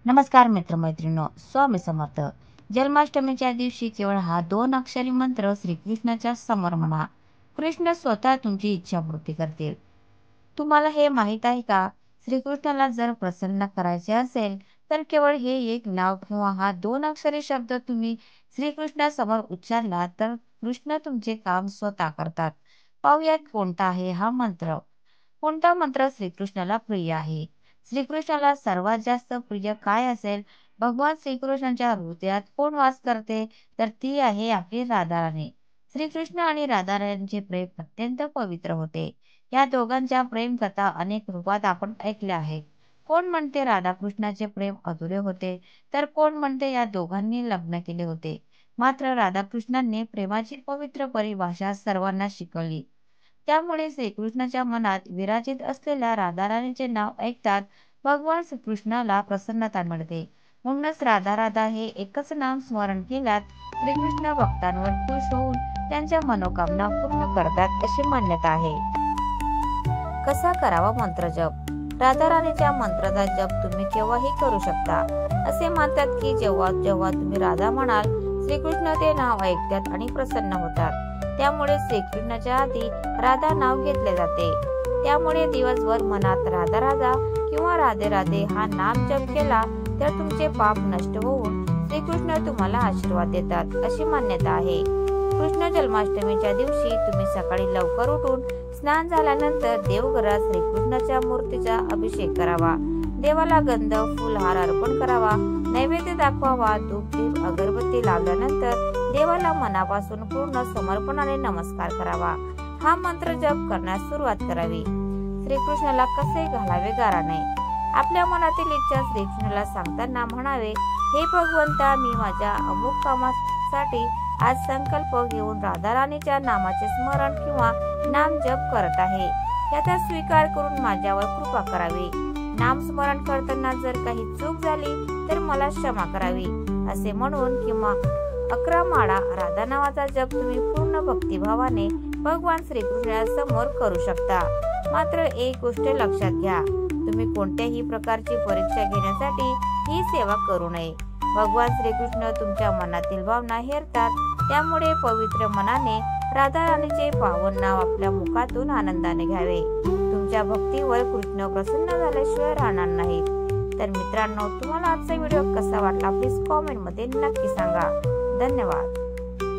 नमस्कार मित्रमैत्रिणींनो, स्वामी समर्थ. जन्माष्टमीच्या दिवशी केवळ हा 2 अक्षरी मंत्र श्रीकृष्णाच्या समोर म्हणा. कृष्ण स्वतः तुमची इच्छापूर्ती करतील. तुम्हाला हे माहीत आहे का? श्रीकृष्णाला जर प्रसन्न करायचे असेल, तर केवळ हे एक नाव किंवा हा 2 अक्षरी शब्द तुम्ही श्रीकृष्णासमोर उच्चारला, तर कृष्ण तुमचे काम स्वतः करतात. पाहूयात कोणता आहे हा मंत्र. कोणता मंत्र श्रीकृष्णाला प्रिय आहे? श्रीकृष्णाला सर्वात जास्त प्रिय काय असेल? भगवान श्रीकृष्णाच्या हृदयात कोण वास करते? तर ती आहे आपली राधाराणी. श्रीकृष्ण आणि राधाराणीचे प्रेम अत्यंत पवित्र होते. या दोघांच्या प्रेम कथा अनेक रूपात आपण ऐकल्या आहेत. कोण म्हणते राधाकृष्णाचे प्रेम अधुरे होते, तर कोण म्हणते या दोघांनी लग्न केले होते. मात्र राधाकृष्णांनी प्रेमाची पवित्र परिभाषा सर्वांना शिकवली. त्यामुळे श्रीकृष्णाच्या मनात विराजित असलेल्या राधाराणीचे नाव ऐकतात भगवान श्रीकृष्णाला प्रसन्नता मिळते. म्हणूनच राधा राधा हे एकच नाम स्मरण केल्यात श्रीकृष्ण भक्तांवर खुश होऊन त्यांच्या मनोकामना पूर्ण करतात अशी मान्यता आहे. कसा करावा मंत्र जप? राधाराणीच्या मंत्राचा जप तुम्ही केव्हाही करू शकता. असे मानतात की जेव्हा जेव्हा तुम्ही राधा म्हणाल, श्रीकृष्ण ते नाव ऐकतात आणि प्रसन्न होतात. त्यामुळे श्रीकृष्णाच्या आधी राधा नाव घेतले जाते. त्यामुळे दिवसभर मनात राधा राधा किंवा राधे राधे हा नाम जप केला तर तुमचे पाप नष्ट होऊन श्रीकृष्ण तुम्हाला आशीर्वाद देतात अशी मान्यता आहे. कृष्ण जन्माष्टमीच्या दिवशी तुम्ही सकाळी लवकर उठून स्नान झाल्यानंतर देवघरात श्रीकृष्णाच्या मूर्तीचा अभिषेक करावा. देवाला गंध फुलहार अर्पण करावा, नैवेद्य दाखवावा. धूप दीप अगरबत्ती लावल्यानंतर देवाला मनापासून पूर्ण समर्पणाने नमस्कार करावा. हा मंत्र जप करण्यास सुरुवात करावी. श्रीकृष्णाला कसे घालावे गाराणे? आपल्या मनातील इच्छा श्रीकृष्णाला सांगताना म्हणावे, हे भगवंता, मी माझ्या अमुक कामासाठी आज संकल्प घेऊन राधाराणीच्या नामाचे स्मरण किंवा नाम जप करत आहे. याचा स्वीकार करून माझ्यावर कृपा करावी. नाम स्मरण करताना जर काही चूक झाली तर मला क्षमा करावी असे म्हणून किंवा 11 माळा राधा नावाचा जप तुम्ही पूर्ण भक्तिभावाने भगवान श्रीकृष्णासमोर करू शकता. मात्र एक गोष्ट लक्षात घ्या, तुम्ही कोणत्याही प्रकारची परीक्षा घेण्यासाठी ही सेवा करू नये. भगवान श्रीकृष्ण तुमच्या मनातील भावना हेरतात. त्यामुळे पवित्र मनाने राधाराणीचे पावन नाव आपल्या मुखातून आनंदाने घ्यावे. तुमच्या भक्तीवर कृष्ण प्रसन्न झाल्याशिवाय राहणार नाहीत. तर मित्रांनो, तुम्हाला आजचा व्हिडिओ कसा वाटला प्लीज कॉमेंट मध्ये नक्की सांगा. धन्यवाद.